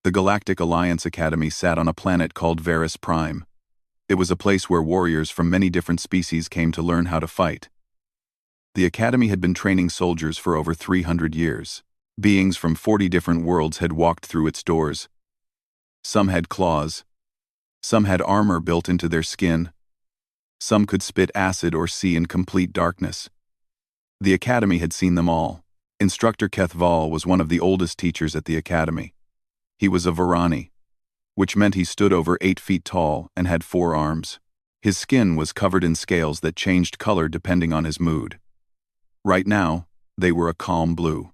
The Galactic Alliance Academy sat on a planet called Varus Prime. It was a place where warriors from many different species came to learn how to fight. The Academy had been training soldiers for over 300 years. Beings from 40 different worlds had walked through its doors. Some had claws. Some had armor built into their skin. Some could spit acid or see in complete darkness. The Academy had seen them all. Instructor HFY was one of the oldest teachers at the Academy. He was a Varani, which meant he stood over 8 feet tall and had 4 arms. His skin was covered in scales that changed color depending on his mood. Right now, they were a calm blue.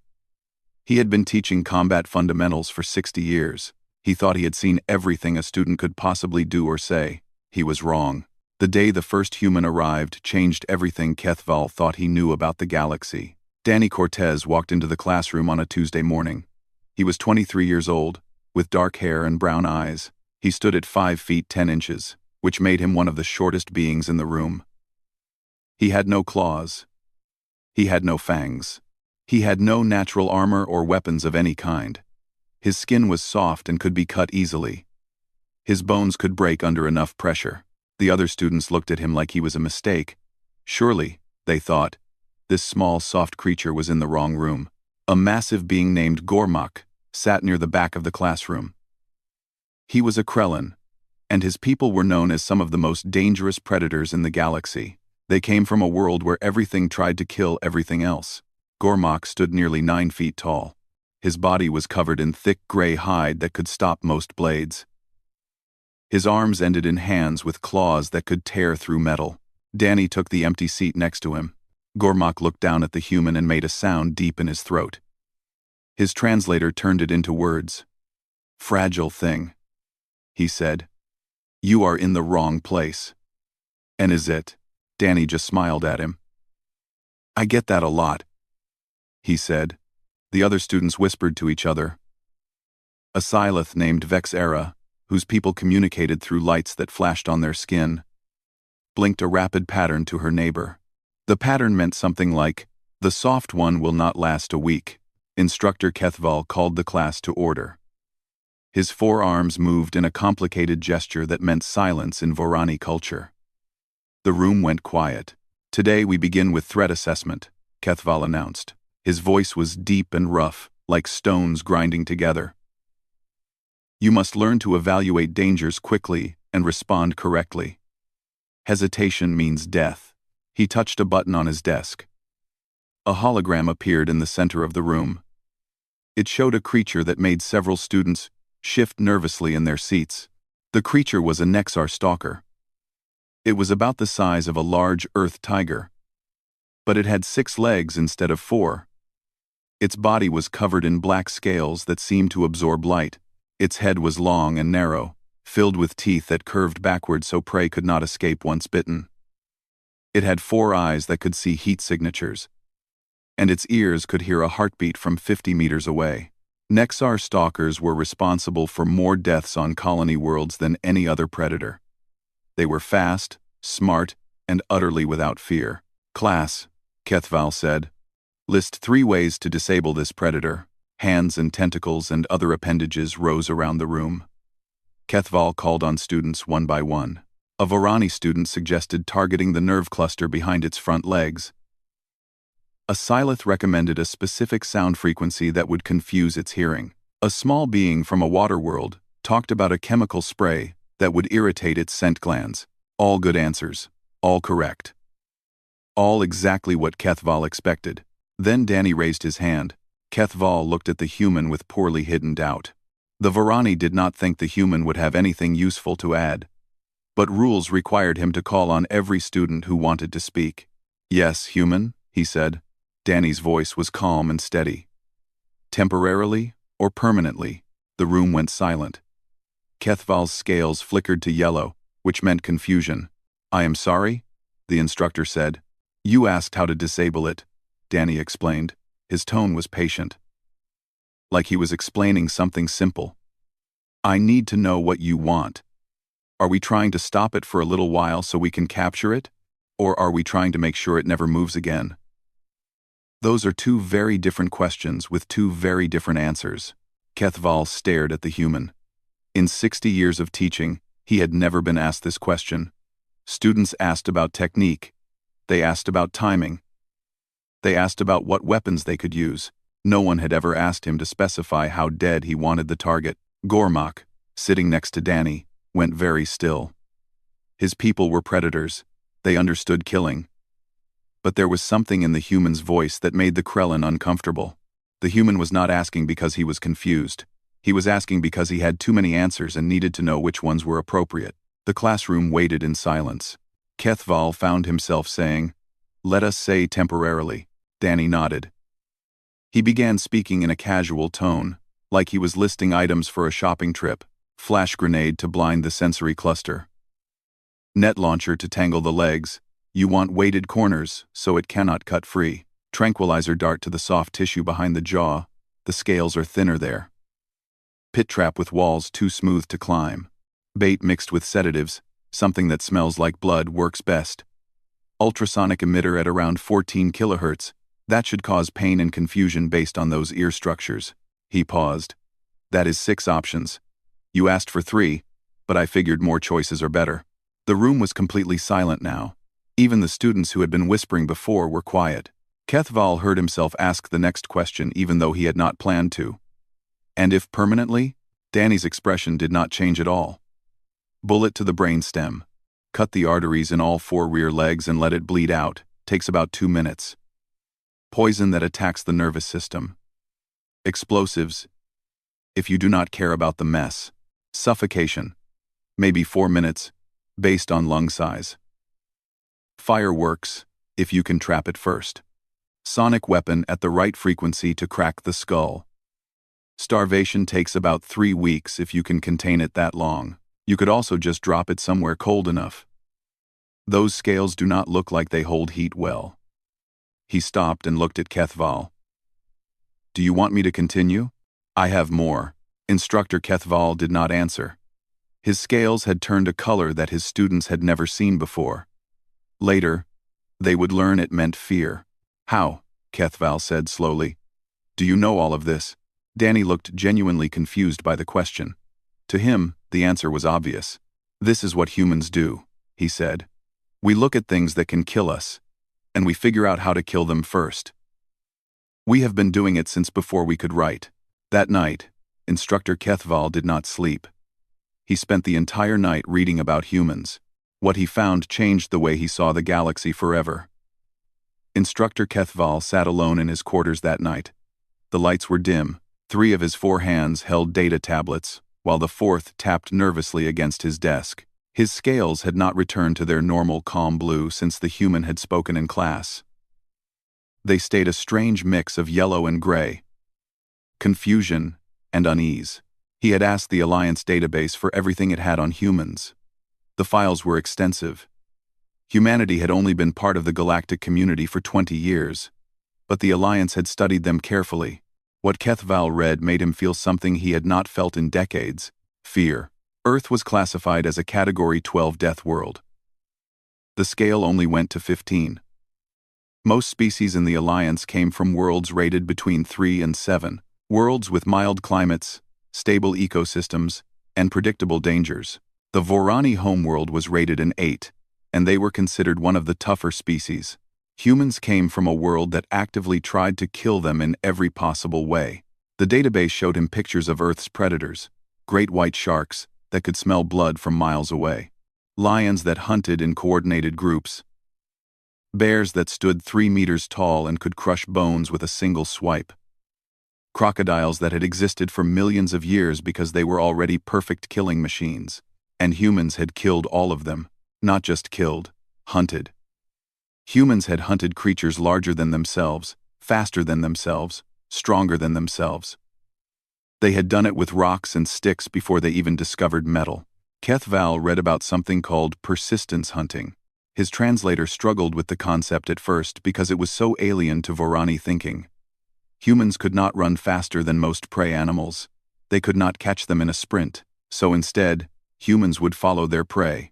He had been teaching combat fundamentals for 60 years. He thought he had seen everything a student could possibly do or say. He was wrong. The day the first human arrived changed everything HFY thought he knew about the galaxy. Danny Cortez walked into the classroom on a Tuesday morning. He was 23 years old, with dark hair and brown eyes. He stood at 5 feet 10 inches, which made him one of the shortest beings in the room. He had no claws. He had no fangs. He had no natural armor or weapons of any kind. His skin was soft and could be cut easily. His bones could break under enough pressure. The other students looked at him like he was a mistake. Surely, they thought, this small, soft creature was in the wrong room. A massive being named Gormak sat near the back of the classroom. He was a Krellin, and his people were known as some of the most dangerous predators in the galaxy. They came from a world where everything tried to kill everything else. Gormak stood nearly 9 feet tall. His body was covered in thick gray hide that could stop most blades. His arms ended in hands with claws that could tear through metal. Danny took the empty seat next to him. Gormak looked down at the human and made a sound deep in his throat. His translator turned it into words. "Fragile thing," he said. "You are in the wrong place." "And is it?" Danny just smiled at him. "I get that a lot," he said. The other students whispered to each other. A Silith named Vexera, whose people communicated through lights that flashed on their skin, blinked a rapid pattern to her neighbor. The pattern meant something like, "The soft one will not last a week." Instructor HFY called the class to order. His 4 arms moved in a complicated gesture that meant silence in Vorani culture. The room went quiet. "Today we begin with threat assessment," HFY announced. His voice was deep and rough, like stones grinding together. "You must learn to evaluate dangers quickly and respond correctly. Hesitation means death." He touched a button on his desk. A hologram appeared in the center of the room. It showed a creature that made several students shift nervously in their seats. The creature was a Nexar stalker. It was about the size of a large earth tiger, but it had 6 legs instead of 4. Its body was covered in black scales that seemed to absorb light. Its head was long and narrow, filled with teeth that curved backward so prey could not escape once bitten. It had 4 eyes that could see heat signatures, and its ears could hear a heartbeat from 50 meters away. Nexar stalkers were responsible for more deaths on colony worlds than any other predator. They were fast, smart, and utterly without fear. "Class," HFY said, "list 3 ways to disable this predator." Hands and tentacles and other appendages rose around the room. HFY called on students one by one. A Varani student suggested targeting the nerve cluster behind its front legs. A Silith recommended a specific sound frequency that would confuse its hearing. A small being from a water world talked about a chemical spray that would irritate its scent glands. All good answers. All correct. All exactly what HFY expected. Then Danny raised his hand. HFY looked at the human with poorly hidden doubt. The Varani did not think the human would have anything useful to add, but rules required him to call on every student who wanted to speak. "Yes, human," he said. Danny's voice was calm and steady. Temporarily or permanently, the room went silent. HFY's scales flickered to yellow, which meant confusion. "I am sorry," the instructor said. "You asked how to disable it," Danny explained. His tone was patient, like he was explaining something simple. "I need to know what you want. Are we trying to stop it for a little while so we can capture it? Or are we trying to make sure it never moves again?" Those are 2 very different questions with 2 very different answers. Kethval stared at the human. In 60 years of teaching, he had never been asked this question. Students asked about technique. They asked about timing. They asked about what weapons they could use. No one had ever asked him to specify how dead he wanted the target. Gormak, sitting next to Danny, went very still. His people were predators. They understood killing. But there was something in the human's voice that made the Krellin uncomfortable. The human was not asking because he was confused. He was asking because he had too many answers and needed to know which ones were appropriate. The classroom waited in silence. Kethval found himself saying, "Let us say temporarily." Danny nodded. He began speaking in a casual tone, like he was listing items for a shopping trip. Flash grenade to blind the sensory cluster. Net launcher to tangle the legs. You want weighted corners, so it cannot cut free. Tranquilizer dart to the soft tissue behind the jaw. The scales are thinner there. Pit trap with walls too smooth to climb. Bait mixed with sedatives, something that smells like blood works best. Ultrasonic emitter at around 14 kilohertz. That should cause pain and confusion based on those ear structures. He paused. That is 6 options. You asked for 3, but I figured more choices are better. The room was completely silent now. Even the students who had been whispering before were quiet. Kethval heard himself ask the next question even though he had not planned to. And if permanently? Danny's expression did not change at all. Bullet to the brainstem. Cut the arteries in all 4 rear legs and let it bleed out. Takes about 2 minutes. Poison that attacks the nervous system. Explosives. If you do not care about the mess. Suffocation. Maybe 4 minutes, based on lung size. Fireworks, if you can trap it first. Sonic weapon at the right frequency to crack the skull. Starvation takes about 3 weeks if you can contain it that long. You could also just drop it somewhere cold enough. Those scales do not look like they hold heat well. He stopped and looked at Kethval. Do you want me to continue? I have more. Instructor Kethval did not answer. His scales had turned a color that his students had never seen before. Later, they would learn it meant fear. How? Kethval said slowly. Do you know all of this? Danny looked genuinely confused by the question. To him, the answer was obvious. This is what humans do, he said. We look at things that can kill us, and we figure out how to kill them first. We have been doing it since before we could write. That night, Instructor Kethval did not sleep. He spent the entire night reading about humans. What he found changed the way he saw the galaxy forever. Instructor Kethval sat alone in his quarters that night. The lights were dim. 3 of his 4 hands held data tablets, while the 4th tapped nervously against his desk. His scales had not returned to their normal calm blue since the human had spoken in class. They stayed a strange mix of yellow and gray. Confusion and unease. He had asked the Alliance database for everything it had on humans. The files were extensive. Humanity had only been part of the galactic community for 20 years, but the Alliance had studied them carefully. What Kethval read made him feel something he had not felt in decades: fear. Earth was classified as a Category 12 death world. The scale only went to 15. Most species in the Alliance came from worlds rated between 3 and 7, worlds with mild climates, stable ecosystems, and predictable dangers. The Vorani homeworld was rated an 8, and they were considered one of the tougher species. Humans came from a world that actively tried to kill them in every possible way. The database showed him pictures of Earth's predators, great white sharks that could smell blood from miles away, lions that hunted in coordinated groups, bears that stood 3 meters tall and could crush bones with a single swipe, crocodiles that had existed for millions of years because they were already perfect killing machines, and humans had killed all of them, not just killed, hunted. Humans had hunted creatures larger than themselves, faster than themselves, stronger than themselves. They had done it with rocks and sticks before they even discovered metal. Kethval read about something called persistence hunting. His translator struggled with the concept at first because it was so alien to Vorani thinking. Humans could not run faster than most prey animals. They could not catch them in a sprint, so instead, humans would follow their prey.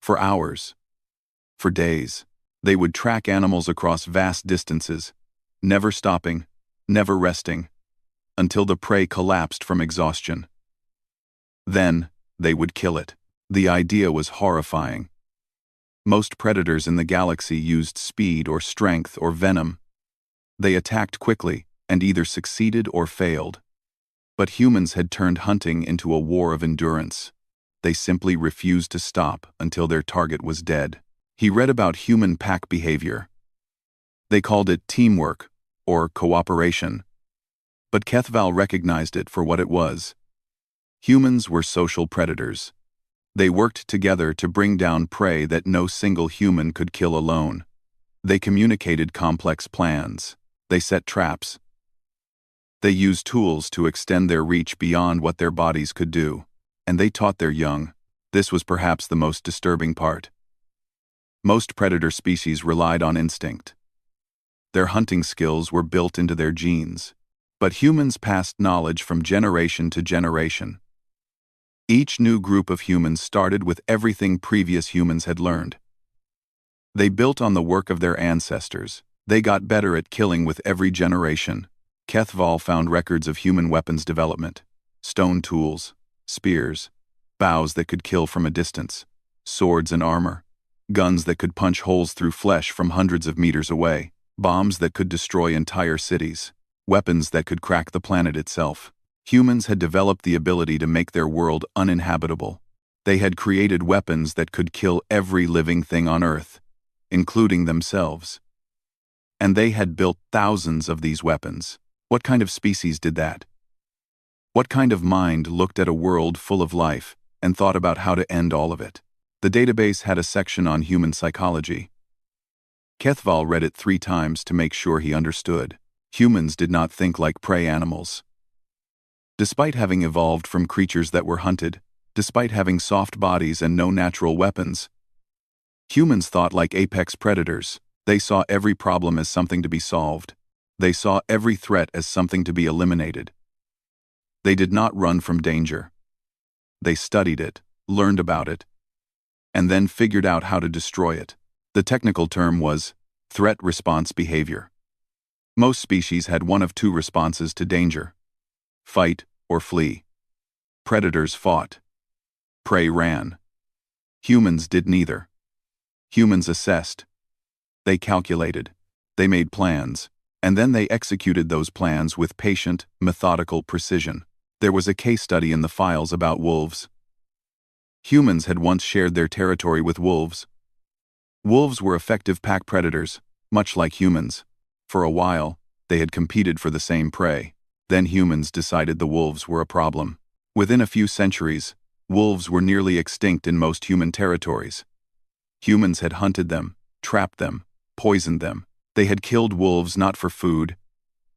For hours. For days. They would track animals across vast distances, never stopping, never resting, until the prey collapsed from exhaustion. Then, they would kill it. The idea was horrifying. Most predators in the galaxy used speed or strength or venom. They attacked quickly and either succeeded or failed. But humans had turned hunting into a war of endurance. They simply refused to stop until their target was dead. He read about human pack behavior. They called it teamwork or cooperation. But Kethval recognized it for what it was. Humans were social predators. They worked together to bring down prey that no single human could kill alone. They communicated complex plans. They set traps. They used tools to extend their reach beyond what their bodies could do. And they taught their young. This was perhaps the most disturbing part. Most predator species relied on instinct. Their hunting skills were built into their genes. But humans passed knowledge from generation to generation. Each new group of humans started with everything previous humans had learned. They built on the work of their ancestors. They got better at killing with every generation. Kethval found records of human weapons development. Stone tools, spears, bows that could kill from a distance, swords and armor, guns that could punch holes through flesh from hundreds of meters away, bombs that could destroy entire cities, weapons that could crack the planet itself. Humans had developed the ability to make their world uninhabitable. They had created weapons that could kill every living thing on Earth, including themselves. And they had built thousands of these weapons. What kind of species did that? What kind of mind looked at a world full of life and thought about how to end all of it? The database had a section on human psychology. Kethval read it 3 times to make sure he understood. Humans did not think like prey animals. Despite having evolved from creatures that were hunted, despite having soft bodies and no natural weapons, humans thought like apex predators. They saw every problem as something to be solved. They saw every threat as something to be eliminated. They did not run from danger. They studied it, learned about it, and then figured out how to destroy it. The technical term was threat response behavior. Most species had one of 2 responses to danger: fight or flee. Predators fought. Prey ran. Humans did neither. Humans assessed. They calculated. They made plans. And then they executed those plans with patient, methodical precision. There was a case study in the files about wolves. Humans had once shared their territory with wolves. Wolves were effective pack predators, much like humans. For a while, they had competed for the same prey. Then humans decided the wolves were a problem. Within a few centuries, wolves were nearly extinct in most human territories. Humans had hunted them, trapped them, poisoned them. They had killed wolves not for food,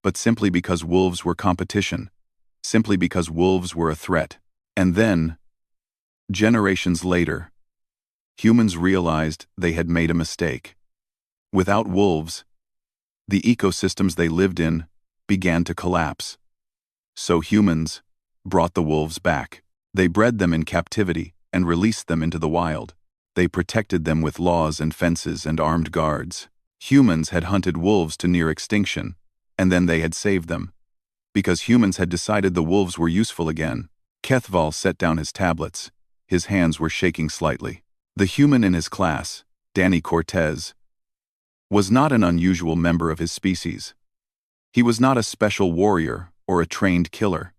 but simply because wolves were competition, simply because wolves were a threat. And then, generations later, humans realized they had made a mistake. Without wolves, the ecosystems they lived in began to collapse. So humans brought the wolves back. They bred them in captivity and released them into the wild. They protected them with laws and fences and armed guards. Humans had hunted wolves to near extinction, and then they had saved them. Because humans had decided the wolves were useful again. Kethval set down his tablets. His hands were shaking slightly. The human in his class, Danny Cortez, was not an unusual member of his species. He was not a special warrior or a trained killer.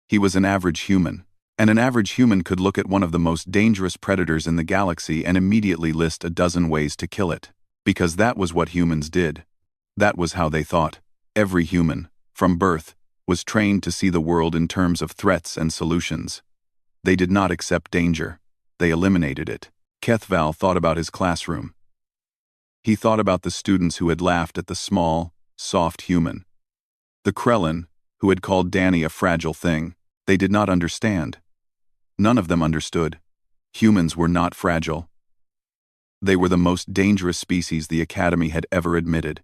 He was an average human, and an average human could look at one of the most dangerous predators in the galaxy and immediately list a dozen ways to kill it. Because that was what humans did. That was how they thought. Every human, from birth, was trained to see the world in terms of threats and solutions. They did not accept danger. They eliminated it. Kethval thought about his classroom. He thought about the students who had laughed at the small, soft human. The Krellin, who had called Danny a fragile thing. They did not understand. None of them understood. Humans were not fragile. They were the most dangerous species the Academy had ever admitted.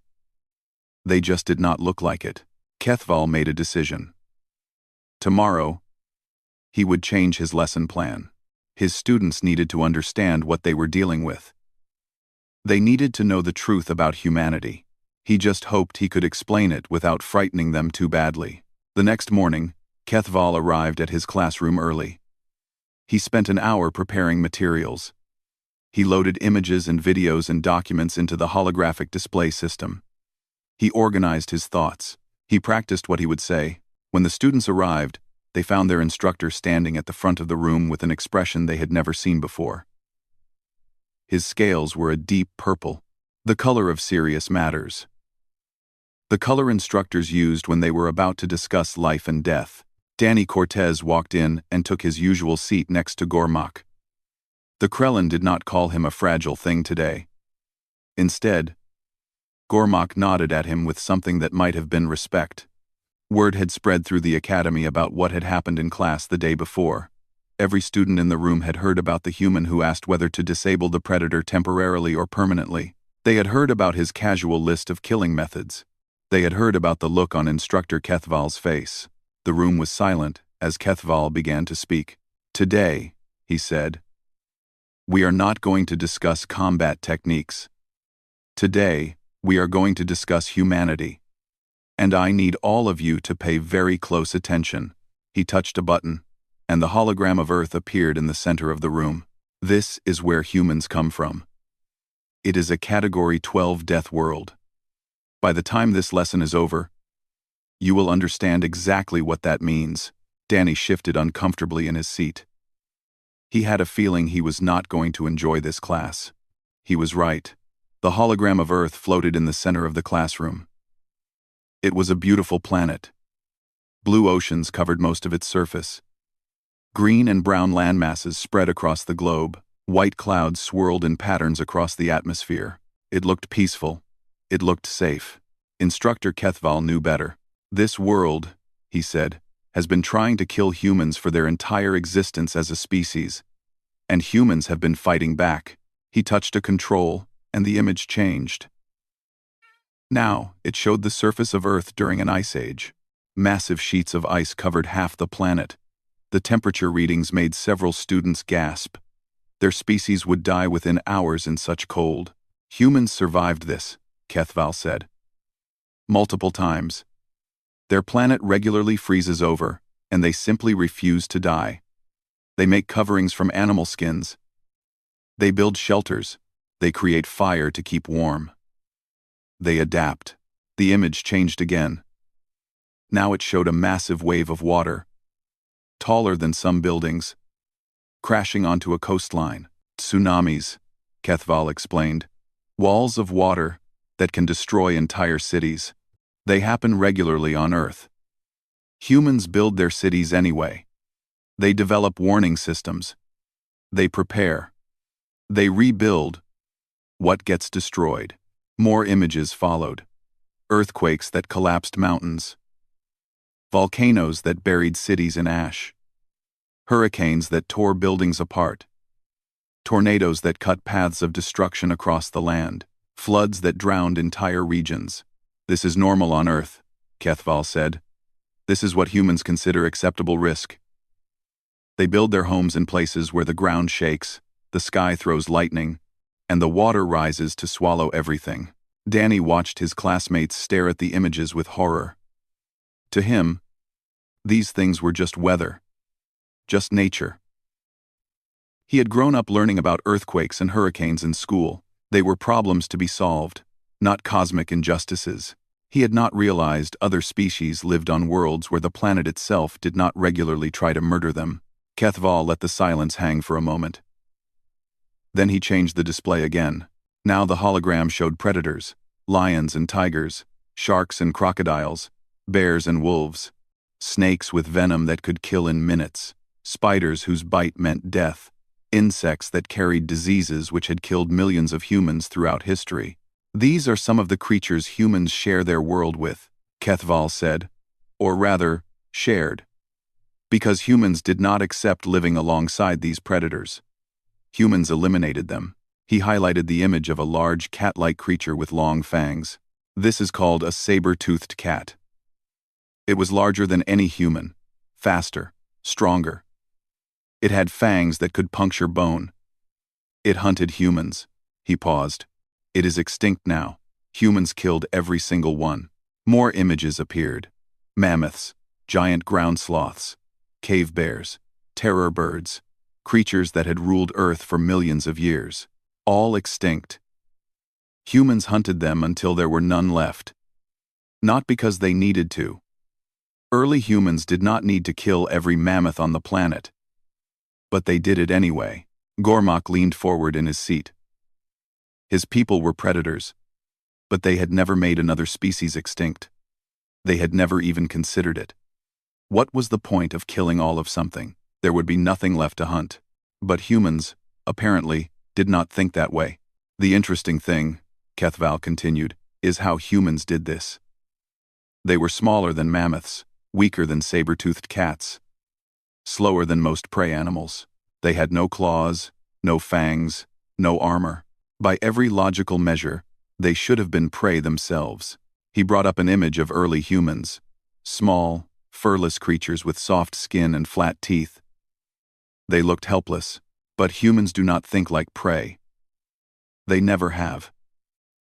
They just did not look like it. Kethval made a decision. Tomorrow, he would change his lesson plan. His students needed to understand what they were dealing with. They needed to know the truth about humanity. He just hoped he could explain it without frightening them too badly. The next morning, Kethval arrived at his classroom early. He spent an hour preparing materials. He loaded images and videos and documents into the holographic display system. He organized his thoughts. He practiced what he would say. When the students arrived, they found their instructor standing at the front of the room with an expression they had never seen before. His scales were a deep purple, the color of serious matters. The color instructors used when they were about to discuss life and death. Danny Cortez walked in and took his usual seat next to Gormak. The Krellin did not call him a fragile thing today. Instead, Gormak nodded at him with something that might have been respect. Word had spread through the academy about what had happened in class the day before. Every student in the room had heard about the human who asked whether to disable the predator temporarily or permanently. They had heard about his casual list of killing methods. They had heard about the look on Instructor Kethval's face. The room was silent as Kethval began to speak. "Today," he said, "we are not going to discuss combat techniques. Today, we are going to discuss humanity. And I need all of you to pay very close attention." He touched a button, and the hologram of Earth appeared in the center of the room. This is where humans come from. It is a Category 12 death world. By the time this lesson is over, you will understand exactly what that means. Danny shifted uncomfortably in his seat. He had a feeling he was not going to enjoy this class. He was right. The hologram of Earth floated in the center of the classroom. It was a beautiful planet. Blue oceans covered most of its surface. Green and brown landmasses spread across the globe. White clouds swirled in patterns across the atmosphere. It looked peaceful. It looked safe. Instructor Kethval knew better. "This world," he said, "has been trying to kill humans for their entire existence as a species. And humans have been fighting back." He touched a control, and the image changed. Now, it showed the surface of Earth during an ice age. Massive sheets of ice covered half the planet. The temperature readings made several students gasp. Their species would die within hours in such cold. "Humans survived this," Kethval said. "Multiple times. Their planet regularly freezes over, and they simply refuse to die. They make coverings from animal skins. They build shelters. They create fire to keep warm. They adapt." The image changed again. Now it showed a massive wave of water, taller than some buildings, crashing onto a coastline. "Tsunamis," Kethval explained. "Walls of water that can destroy entire cities. They happen regularly on Earth. Humans build their cities anyway. They develop warning systems. They prepare. They rebuild. What gets destroyed?" More images followed. Earthquakes that collapsed mountains. Volcanoes that buried cities in ash. Hurricanes that tore buildings apart. Tornadoes that cut paths of destruction across the land. Floods that drowned entire regions. "This is normal on Earth," Kethval said. "This is what humans consider acceptable risk. They build their homes in places where the ground shakes, the sky throws lightning, and the water rises to swallow everything." Danny watched his classmates stare at the images with horror. To him, these things were just weather, just nature. He had grown up learning about earthquakes and hurricanes in school. They were problems to be solved, not cosmic injustices. He had not realized other species lived on worlds where the planet itself did not regularly try to murder them. Kethval let the silence hang for a moment. Then he changed the display again. Now the hologram showed predators, lions and tigers, sharks and crocodiles, bears and wolves, snakes with venom that could kill in minutes, spiders whose bite meant death, insects that carried diseases which had killed millions of humans throughout history. "These are some of the creatures humans share their world with," Kethval said, or rather, shared. Because humans did not accept living alongside these predators. Humans eliminated them. He highlighted the image of a large cat-like creature with long fangs. "This is called a saber-toothed cat. It was larger than any human, faster, stronger. It had fangs that could puncture bone. It hunted humans." He paused. "It is extinct now. Humans killed every single one." More images appeared. Mammoths, giant ground sloths, cave bears, terror birds, creatures that had ruled Earth for millions of years, all extinct. Humans hunted them until there were none left. Not because they needed to. Early humans did not need to kill every mammoth on the planet. But they did it anyway. Gormak leaned forward in his seat. His people were predators, but they had never made another species extinct. They had never even considered it. What was the point of killing all of something? There would be nothing left to hunt. But humans, apparently, did not think that way. The interesting thing, Kethval continued, is how humans did this. They were smaller than mammoths, weaker than saber-toothed cats, slower than most prey animals. They had no claws, no fangs, no armor. By every logical measure, they should have been prey themselves. He brought up an image of early humans, small, furless creatures with soft skin and flat teeth. They looked helpless, but humans do not think like prey. They never have.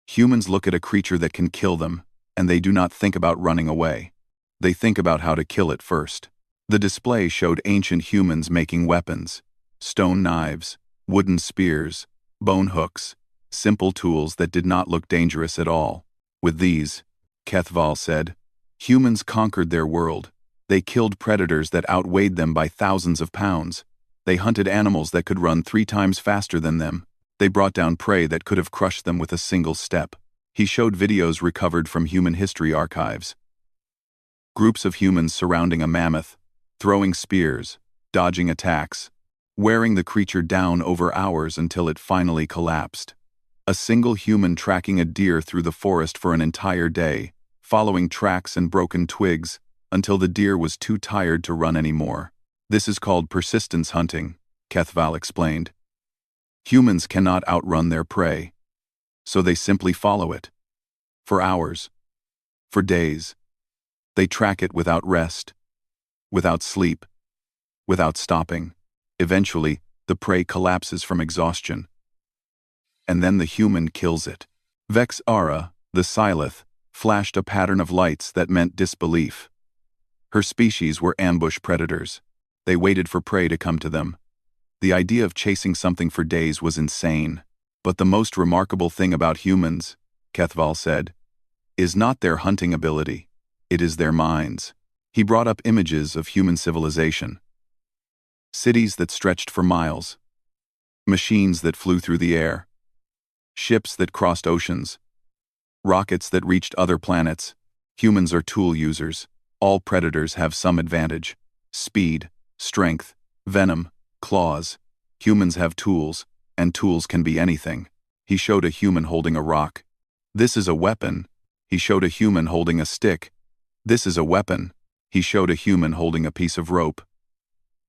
Humans look at a creature that can kill them, and they do not think about running away. They think about how to kill it first. The display showed ancient humans making weapons, stone knives, wooden spears, bone hooks, simple tools that did not look dangerous at all. With these, Kethval said, humans conquered their world. They killed predators that outweighed them by thousands of pounds. They hunted animals that could run 3 times faster than them. They brought down prey that could have crushed them with a single step. He showed videos recovered from human history archives. Groups of humans surrounding a mammoth, throwing spears, dodging attacks, wearing the creature down over hours until it finally collapsed. A single human tracking a deer through the forest for an entire day, following tracks and broken twigs, until the deer was too tired to run anymore. This is called persistence hunting, Kethval explained. Humans cannot outrun their prey, so they simply follow it. For hours. For days. They track it without rest, without sleep, without stopping. Eventually, the prey collapses from exhaustion. And then the human kills it. Vex Ara, the Silith, flashed a pattern of lights that meant disbelief. Her species were ambush predators. They waited for prey to come to them. The idea of chasing something for days was insane. But the most remarkable thing about humans, Kethval said, is not their hunting ability. It is their minds. He brought up images of human civilization. Cities that stretched for miles. Machines that flew through the air. Ships that crossed oceans. Rockets that reached other planets. Humans are tool users. All predators have some advantage. Speed, strength, venom, claws. Humans have tools, and tools can be anything. He showed a human holding a rock. This is a weapon. He showed a human holding a stick. This is a weapon. He showed a human holding a piece of rope.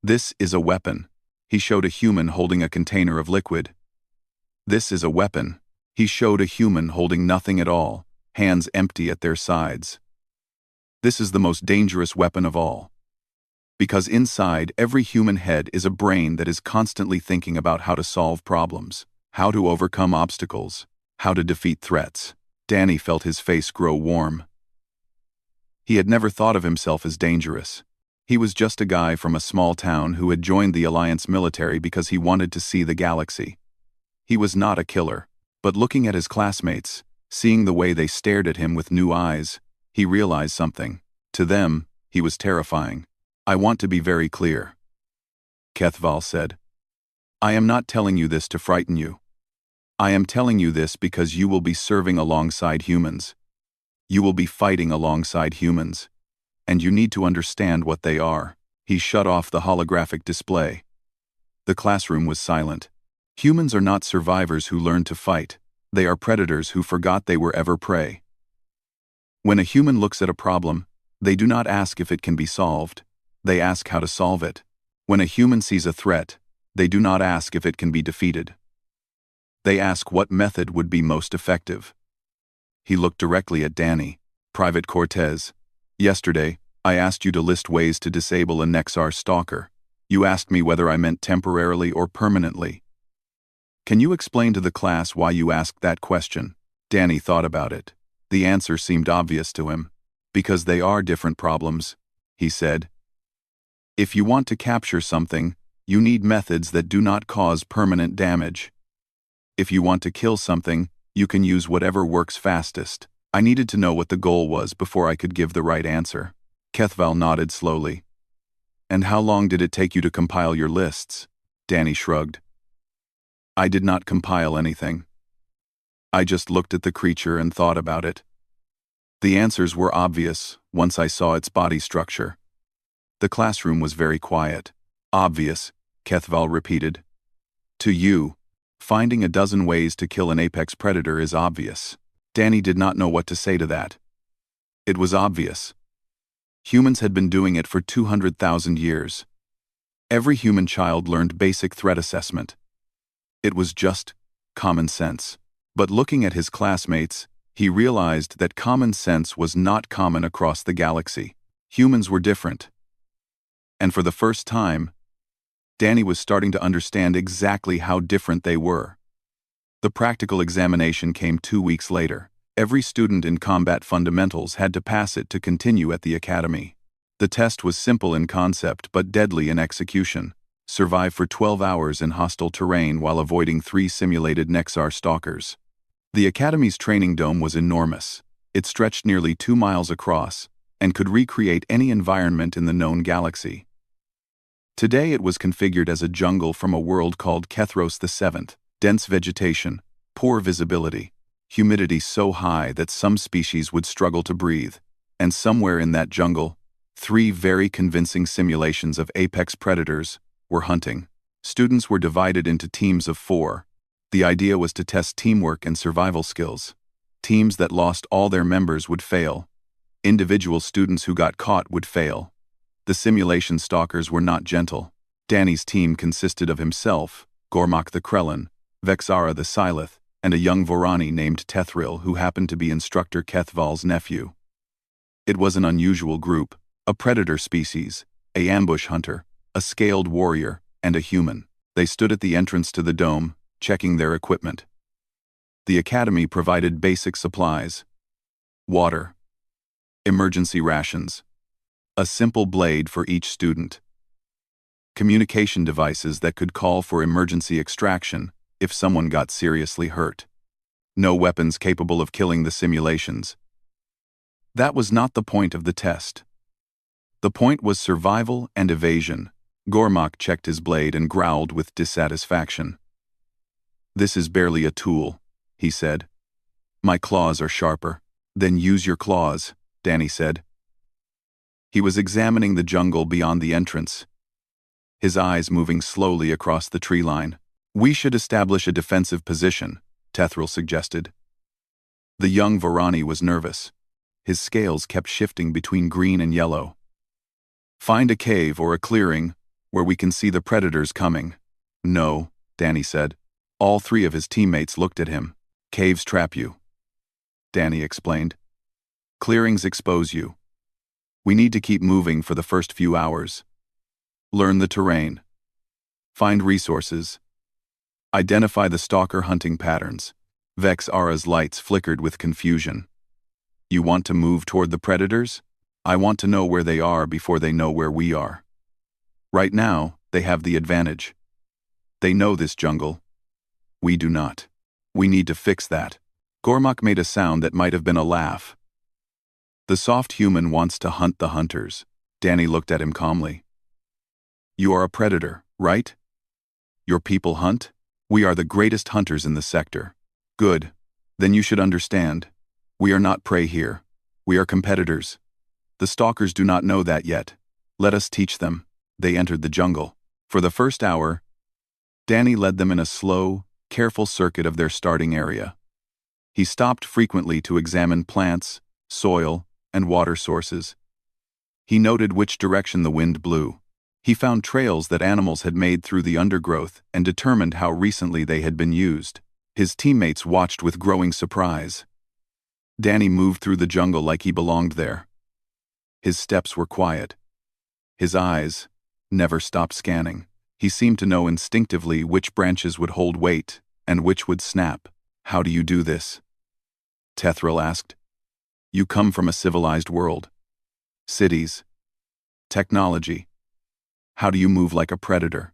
This is a weapon. He showed a human holding a container of liquid. This is a weapon. He showed a human holding nothing at all, hands empty at their sides. This is the most dangerous weapon of all. Because inside every human head is a brain that is constantly thinking about how to solve problems, how to overcome obstacles, how to defeat threats. Danny felt his face grow warm. He had never thought of himself as dangerous. He was just a guy from a small town who had joined the Alliance military because he wanted to see the galaxy. He was not a killer, but looking at his classmates, seeing the way they stared at him with new eyes, he realized something. To them, he was terrifying. I want to be very clear, Kethval said. I am not telling you this to frighten you. I am telling you this because you will be serving alongside humans. You will be fighting alongside humans. And you need to understand what they are. He shut off the holographic display. The classroom was silent. Humans are not survivors who learned to fight. They are predators who forgot they were ever prey. When a human looks at a problem, they do not ask if it can be solved. They ask how to solve it. When a human sees a threat, they do not ask if it can be defeated. They ask what method would be most effective. He looked directly at Danny. Private Cortez. Yesterday, I asked you to list ways to disable a Nexar stalker. You asked me whether I meant temporarily or permanently. Can you explain to the class why you asked that question? Danny thought about it. The answer seemed obvious to him. Because they are different problems. he said. If you want to capture something, you need methods that do not cause permanent damage. If you want to kill something, you can use whatever works fastest. I needed to know what the goal was before I could give the right answer. Kethval nodded slowly. And how long did it take you to compile your lists? Danny shrugged. I did not compile anything. I just looked at the creature and thought about it. The answers were obvious once I saw its body structure. The classroom was very quiet. Obvious, Kethval repeated. To you, finding a dozen ways to kill an apex predator is obvious. Danny did not know what to say to that. It was obvious. Humans had been doing it for 200,000 years. Every human child learned basic threat assessment. It was just common sense. But looking at his classmates, he realized that common sense was not common across the galaxy. Humans were different. And for the first time, Danny was starting to understand exactly how different they were. The practical examination came 2 weeks later. Every student in combat fundamentals had to pass it to continue at the academy. The test was simple in concept but deadly in execution. Survive for 12 hours in hostile terrain while avoiding 3 simulated Nexar stalkers. The academy's training dome was enormous. It stretched nearly 2 miles across and could recreate any environment in the known galaxy. Today it was configured as a jungle from a world called Kethros VII. Dense vegetation, poor visibility, humidity so high that some species would struggle to breathe, and somewhere in that jungle, 3 very convincing simulations of apex predators were hunting. Students were divided into teams of 4. The idea was to test teamwork and survival skills. Teams that lost all their members would fail. Individual students who got caught would fail. The simulation stalkers were not gentle. Danny's team consisted of himself, Gormak the Krellin, Vexara the Sylith, and a young Vorani named Tethril who happened to be Instructor Kethval's nephew. It was an unusual group, a predator species, a ambush hunter, a scaled warrior, and a human. They stood at the entrance to the dome, checking their equipment. The academy provided basic supplies: water, emergency rations, a simple blade for each student, communication devices that could call for emergency extraction if someone got seriously hurt. No weapons capable of killing the simulations. That was not the point of the test. The point was survival and evasion. Gormak checked his blade and growled with dissatisfaction. This is barely a tool, he said. My claws are sharper. Then use your claws, Danny said. He was examining the jungle beyond the entrance, his eyes moving slowly across the tree line. We should establish a defensive position, Tethril suggested. The young Vorani was nervous. His scales kept shifting between green and yellow. Find a cave or a clearing where we can see the predators coming. No, Danny said. All 3 of his teammates looked at him. Caves trap you, Danny explained. Clearings expose you. We need to keep moving for the first few hours. Learn the terrain. Find resources. Identify the stalker hunting patterns. Vexara's lights flickered with confusion. You want to move toward the predators? I want to know where they are before they know where we are. Right now, they have the advantage. They know this jungle. We do not. We need to fix that. Gormak made a sound that might have been a laugh. The soft human wants to hunt the hunters. Danny looked at him calmly. You are a predator, right? Your people hunt? We are the greatest hunters in the sector. Good. Then you should understand. We are not prey here. We are competitors. The stalkers do not know that yet. Let us teach them. They entered the jungle. For the first hour, Danny led them in a slow, careful circuit of their starting area. He stopped frequently to examine plants, soil, and water sources. He noted which direction the wind blew. He found trails that animals had made through the undergrowth and determined how recently they had been used. His teammates watched with growing surprise. Danny moved through the jungle like he belonged there. His steps were quiet. His eyes never stopped scanning. He seemed to know instinctively which branches would hold weight and which would snap. How do you do this? Tethril asked. You come from a civilized world. Cities. Technology. How do you move like a predator?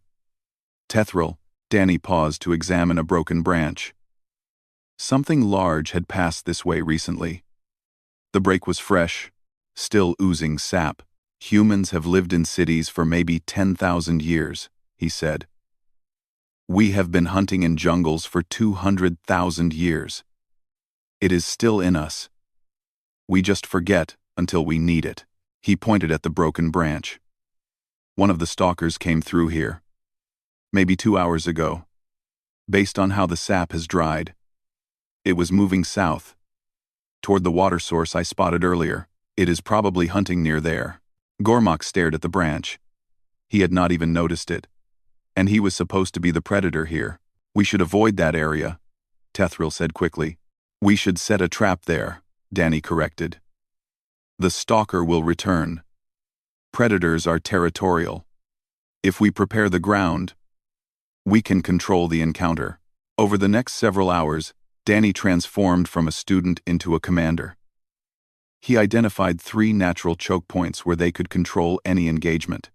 Tethril. Danny paused to examine a broken branch. Something large had passed this way recently. The break was fresh, still oozing sap. Humans have lived in cities for maybe 10,000 years, he said. We have been hunting in jungles for 200,000 years. It is still in us. We just forget until we need it. He pointed at the broken branch. One of the stalkers came through here. Maybe 2 hours ago. Based on how the sap has dried, it was moving south, toward the water source I spotted earlier. It is probably hunting near there. Gormak stared at the branch. He had not even noticed it. And he was supposed to be the predator here. We should avoid that area, Tethril said quickly. We should set a trap there, Danny corrected. The stalker will return. Predators are territorial. If we prepare the ground, we can control the encounter. Over the next several hours, Danny transformed from a student into a commander. He identified 3 natural choke points where they could control any engagement.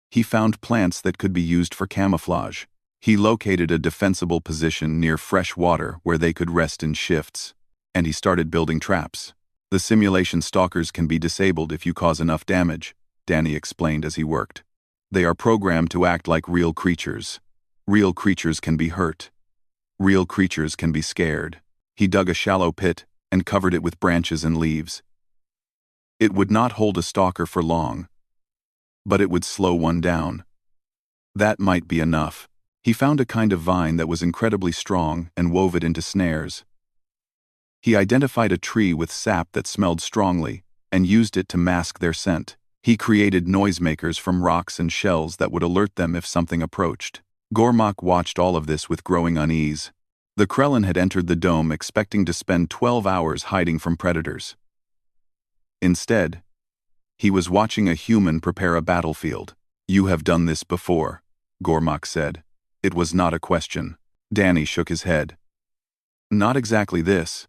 He found plants that could be used for camouflage. He located a defensible position near fresh water where they could rest in shifts. And he started building traps. The simulation stalkers can be disabled if you cause enough damage, Danny explained as he worked. They are programmed to act like real creatures. Real creatures can be hurt. Real creatures can be scared. He dug a shallow pit and covered it with branches and leaves. It would not hold a stalker for long, but it would slow one down. That might be enough. He found a kind of vine that was incredibly strong and wove it into snares. He identified a tree with sap that smelled strongly and used it to mask their scent. He created noisemakers from rocks and shells that would alert them if something approached. Gormak watched all of this with growing unease. The Krellin had entered the dome expecting to spend 12 hours hiding from predators. Instead, he was watching a human prepare a battlefield. You have done this before, Gormak said. It was not a question. Danny shook his head. Not exactly this.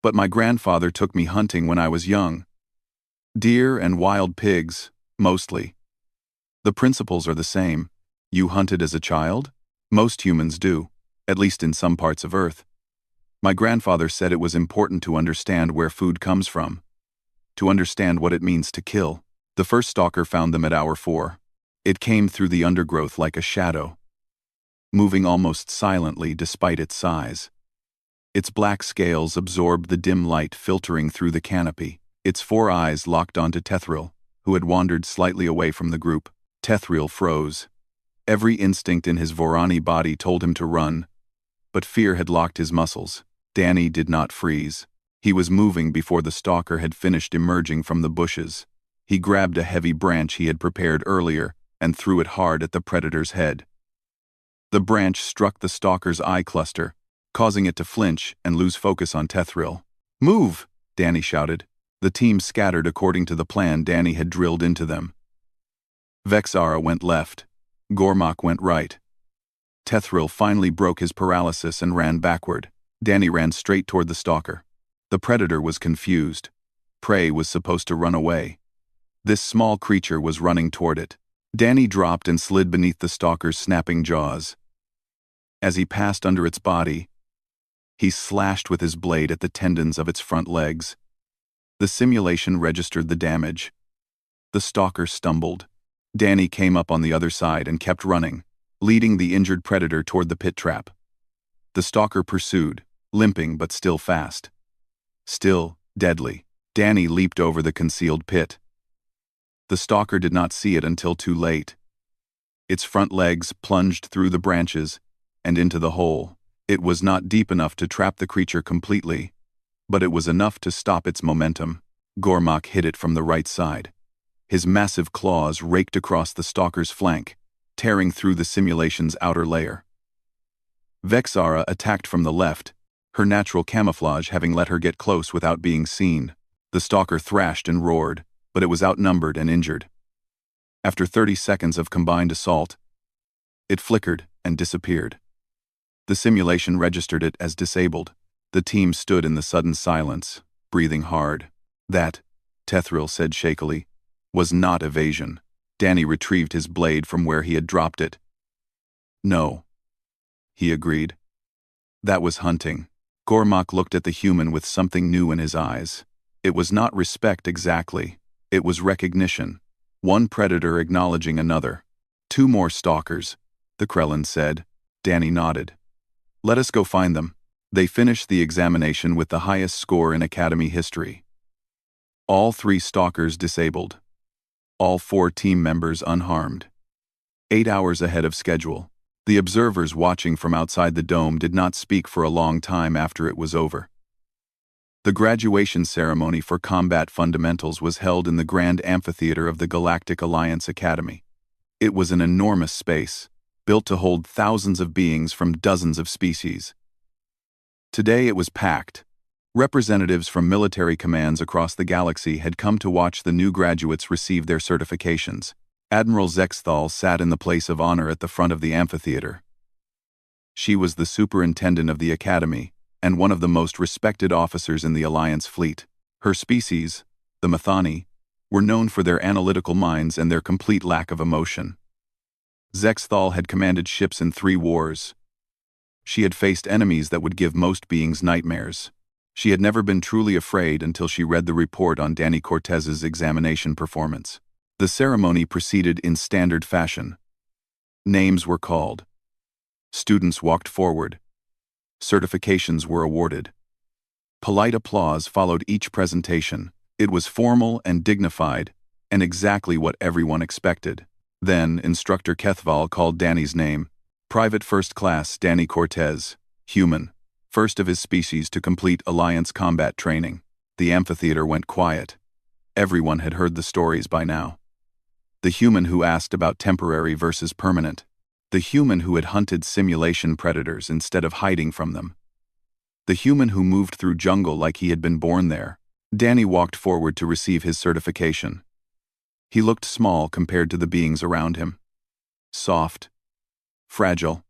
But my grandfather took me hunting when I was young. Deer and wild pigs, mostly. The principles are the same. You hunted as a child? Most humans do, at least in some parts of Earth. My grandfather said it was important to understand where food comes from, to understand what it means to kill. The first stalker found them at hour 4. It came through the undergrowth like a shadow, moving almost silently despite its size. Its black scales absorbed the dim light filtering through the canopy. Its 4 eyes locked onto Tethril, who had wandered slightly away from the group. Tethril froze. Every instinct in his Vorani body told him to run, but fear had locked his muscles. Danny did not freeze. He was moving before the stalker had finished emerging from the bushes. He grabbed a heavy branch he had prepared earlier and threw it hard at the predator's head. The branch struck the stalker's eye cluster, causing it to flinch and lose focus on Tethril. Move! Danny shouted. The team scattered according to the plan Danny had drilled into them. Vexara went left. Gormak went right. Tethril finally broke his paralysis and ran backward. Danny ran straight toward the stalker. The predator was confused. Prey was supposed to run away. This small creature was running toward it. Danny dropped and slid beneath the stalker's snapping jaws. As he passed under its body, he slashed with his blade at the tendons of its front legs. The simulation registered the damage. The stalker stumbled. Danny came up on the other side and kept running, leading the injured predator toward the pit trap. The stalker pursued, limping but still fast. Still deadly. Danny leaped over the concealed pit. The stalker did not see it until too late. Its front legs plunged through the branches and into the hole. It was not deep enough to trap the creature completely, but it was enough to stop its momentum. Gormak hit it from the right side. His massive claws raked across the stalker's flank, tearing through the simulation's outer layer. Vexara attacked from the left, her natural camouflage having let her get close without being seen. The stalker thrashed and roared, but it was outnumbered and injured. After 30 seconds of combined assault, it flickered and disappeared. The simulation registered it as disabled. The team stood in the sudden silence, breathing hard. That, Tethril said shakily, was not evasion. Danny retrieved his blade from where he had dropped it. No, he agreed. That was hunting. Gormak looked at the human with something new in his eyes. It was not respect exactly. It was recognition. One predator acknowledging another. 2 more stalkers, the Krellin said. Danny nodded. Let us go find them. They finished the examination with the highest score in Academy history. All 3 stalkers disabled. All 4 team members unharmed. 8 hours ahead of schedule. The observers watching from outside the dome did not speak for a long time after it was over. The graduation ceremony for combat fundamentals was held in the grand amphitheater of the Galactic Alliance Academy. It was an enormous space, built to hold thousands of beings from dozens of species. Today it was packed. Representatives from military commands across the galaxy had come to watch the new graduates receive their certifications. Admiral Zexthal sat in the place of honor at the front of the amphitheater. She was the superintendent of the academy, and one of the most respected officers in the Alliance fleet. Her species, the Mathani, were known for their analytical minds and their complete lack of emotion. Zexthal had commanded ships in 3 wars. She had faced enemies that would give most beings nightmares. She had never been truly afraid until she read the report on Danny Cortez's examination performance. The ceremony proceeded in standard fashion. Names were called. Students walked forward. Certifications were awarded. Polite applause followed each presentation. It was formal and dignified, and exactly what everyone expected. Then, Instructor Kethval called Danny's name. Private First Class Danny Cortez, human, first of his species to complete Alliance combat training. The amphitheater went quiet. Everyone had heard the stories by now. The human who asked about temporary versus permanent. The human who had hunted simulation predators instead of hiding from them. The human who moved through jungle like he had been born there. Danny walked forward to receive his certification. He looked small compared to the beings around him. Soft. Fragile.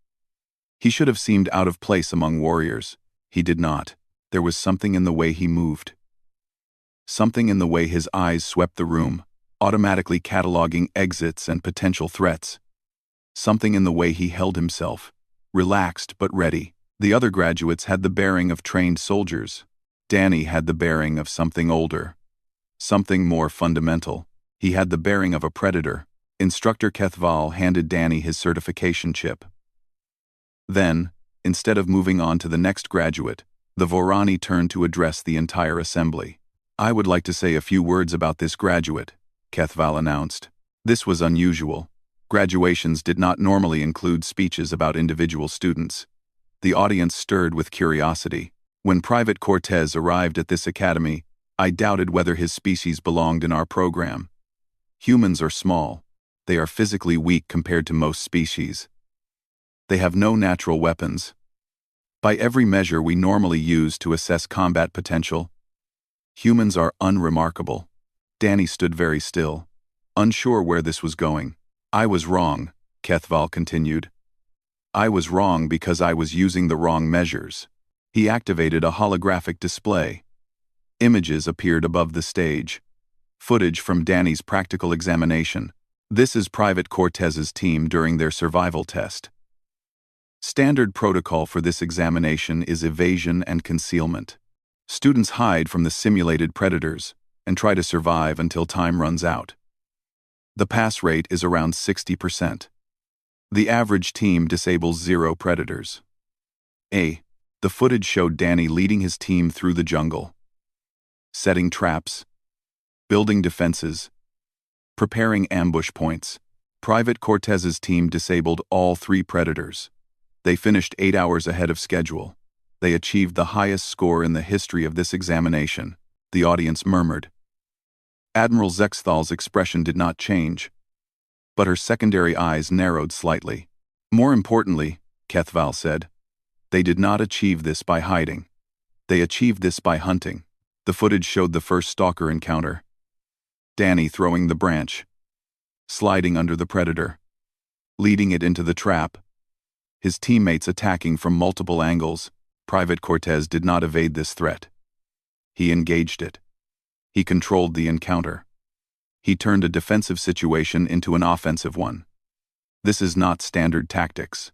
He should have seemed out of place among warriors. He did not. There was something in the way he moved. Something in the way his eyes swept the room, automatically cataloging exits and potential threats. Something in the way he held himself, relaxed but ready. The other graduates had the bearing of trained soldiers. Danny had the bearing of something older. Something more fundamental. He had the bearing of a predator. Instructor Kethval handed Danny his certification chip. Then, instead of moving on to the next graduate, the Vorani turned to address the entire assembly. I would like to say a few words about this graduate, Kethval announced. This was unusual. Graduations did not normally include speeches about individual students. The audience stirred with curiosity. When Private Cortez arrived at this academy, I doubted whether his species belonged in our program. Humans are small. They are physically weak compared to most species. They have no natural weapons. By every measure we normally use to assess combat potential, humans are unremarkable. Danny stood very still, unsure where this was going. I was wrong, Kethval continued. I was wrong because I was using the wrong measures. He activated a holographic display. Images appeared above the stage. Footage from Danny's practical examination. This is Private Cortez's team during their survival test. Standard protocol for this examination is evasion and concealment. Students hide from the simulated predators and try to survive until time runs out. The pass rate is around 60%. The average team disables 0 predators. The footage showed Danny leading his team through the jungle, setting traps, building defenses, preparing ambush points. Private Cortez's team disabled all 3 predators. They finished 8 hours ahead of schedule. They achieved the highest score in the history of this examination. The audience murmured. Admiral Zexthal's expression did not change, but her secondary eyes narrowed slightly. More importantly, Kethval said, they did not achieve this by hiding. They achieved this by hunting. The footage showed the first stalker encounter. Danny throwing the branch, sliding under the predator, leading it into the trap. His teammates attacking from multiple angles. Private Cortez did not evade this threat. He engaged it. He controlled the encounter. He turned a defensive situation into an offensive one. This is not standard tactics.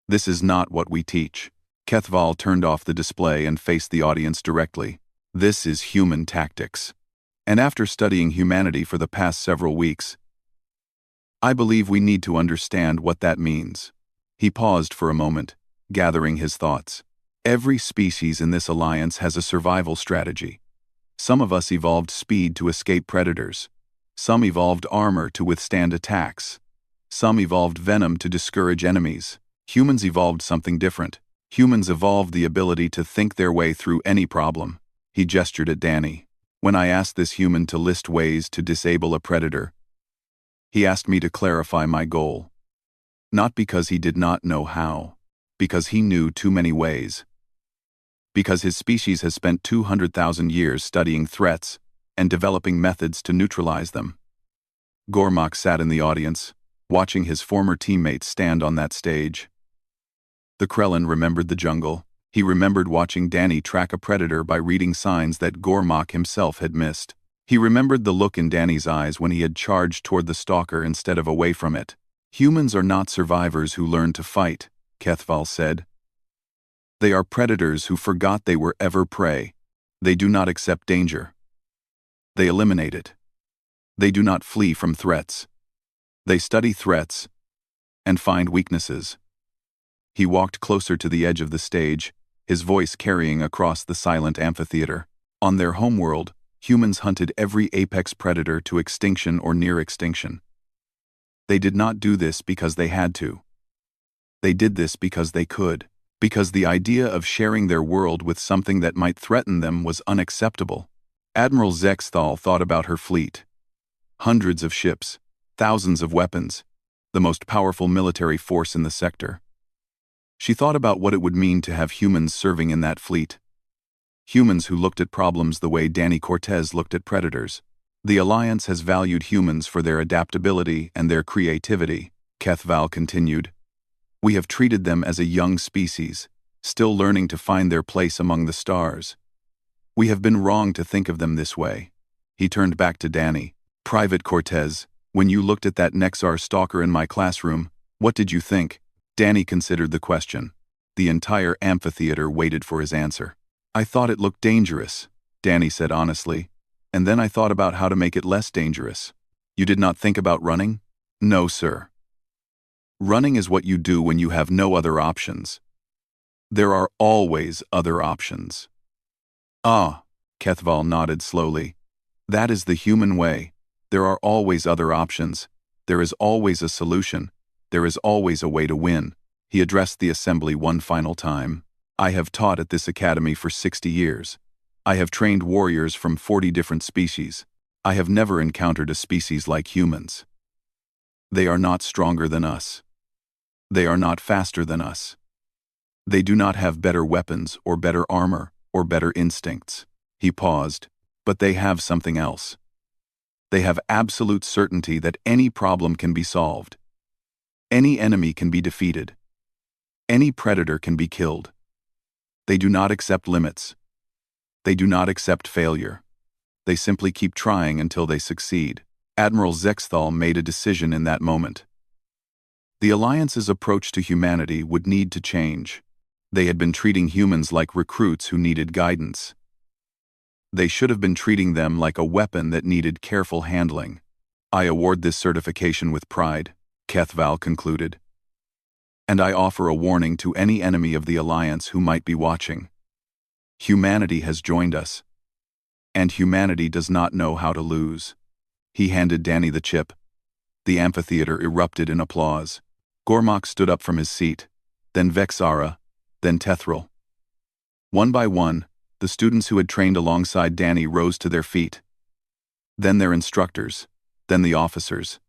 This is not what we teach. Kethval turned off the display and faced the audience directly. This is human tactics. And after studying humanity for the past several weeks, I believe we need to understand what that means. He paused for a moment, gathering his thoughts. Every species in this alliance has a survival strategy. Some of us evolved speed to escape predators. Some evolved armor to withstand attacks. Some evolved venom to discourage enemies. Humans evolved something different. Humans evolved the ability to think their way through any problem. He gestured at Danny. When I asked this human to list ways to disable a predator, he asked me to clarify my goal. Not because he did not know how, because he knew too many ways. Because his species has spent 200,000 years studying threats and developing methods to neutralize them. Gormak sat in the audience, watching his former teammates stand on that stage. The Krellin remembered the jungle. He remembered watching Danny track a predator by reading signs that Gormak himself had missed. He remembered the look in Danny's eyes when he had charged toward the stalker instead of away from it. Humans are not survivors who learn to fight, Kethval said. They are predators who forgot they were ever prey. They do not accept danger. They eliminate it. They do not flee from threats. They study threats and find weaknesses. He walked closer to the edge of the stage, his voice carrying across the silent amphitheater. On their homeworld, humans hunted every apex predator to extinction or near extinction. They did not do this because they had to. They did this because they could, because the idea of sharing their world with something that might threaten them was unacceptable. Admiral Zexthal thought about her fleet. Hundreds of ships, thousands of weapons, the most powerful military force in the sector. She thought about what it would mean to have humans serving in that fleet. Humans who looked at problems the way Danny Cortez looked at predators. The Alliance has valued humans for their adaptability and their creativity, Kethval continued. We have treated them as a young species, still learning to find their place among the stars. We have been wrong to think of them this way. He turned back to Danny. Private Cortez, when you looked at that Nexar stalker in my classroom, what did you think? Danny considered the question. The entire amphitheater waited for his answer. I thought it looked dangerous, Danny said honestly, and then I thought about how to make it less dangerous. You did not think about running? No, sir. Running is what you do when you have no other options. There are always other options. Ah, Kethval nodded slowly. That is the human way. There are always other options. There is always a solution. There is always a way to win. He addressed the assembly one final time. I have taught at this academy for 60 years. I have trained warriors from 40 different species. I have never encountered a species like humans. They are not stronger than us. They are not faster than us. They do not have better weapons or better armor or better instincts. He paused, but they have something else. They have absolute certainty that any problem can be solved. Any enemy can be defeated. Any predator can be killed. They do not accept limits. They do not accept failure. They simply keep trying until they succeed. Admiral Zexthal made a decision in that moment. The Alliance's approach to humanity would need to change. They had been treating humans like recruits who needed guidance. They should have been treating them like a weapon that needed careful handling. I award this certification with pride, Kethval concluded. And I offer a warning to any enemy of the Alliance who might be watching. Humanity has joined us. And humanity does not know how to lose. He handed Danny the chip. The amphitheater erupted in applause. Gormak stood up from his seat, then Vexara, then Tethril. One by one, the students who had trained alongside Danny rose to their feet. Then their instructors, then the officers.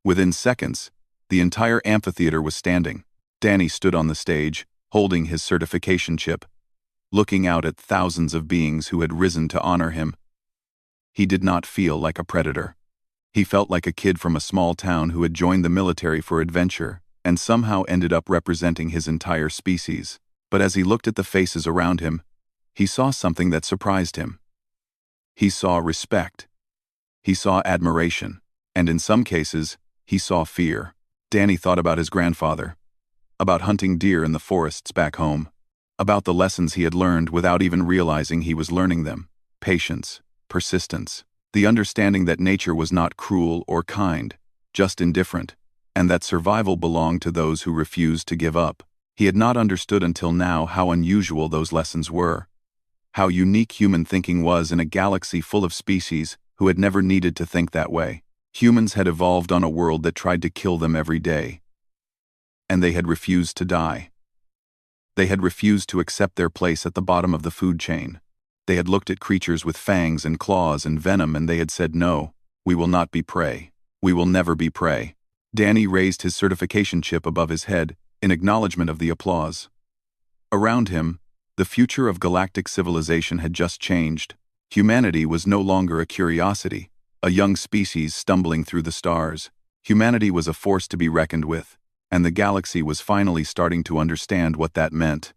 Within seconds, the entire amphitheater was standing. Danny stood on the stage, holding his certification chip, looking out at thousands of beings who had risen to honor him. He did not feel like a predator. He felt like a kid from a small town who had joined the military for adventure and somehow ended up representing his entire species. But as he looked at the faces around him, he saw something that surprised him. He saw respect. He saw admiration, and in some cases, he saw fear. Danny thought about his grandfather, about hunting deer in the forests back home, about the lessons he had learned without even realizing he was learning them: patience, persistence, the understanding that nature was not cruel or kind, just indifferent, and that survival belonged to those who refused to give up. He had not understood until now how unusual those lessons were, how unique human thinking was in a galaxy full of species who had never needed to think that way. Humans had evolved on a world that tried to kill them every day, and they had refused to die. They had refused to accept their place at the bottom of the food chain. They had looked at creatures with fangs and claws and venom, and they had said, "No, we will not be prey. We will never be prey." Danny raised his certification chip above his head in acknowledgement of the applause. Around him, the future of galactic civilization had just changed. Humanity was no longer a curiosity, a young species stumbling through the stars. Humanity was a force to be reckoned with, and the galaxy was finally starting to understand what that meant.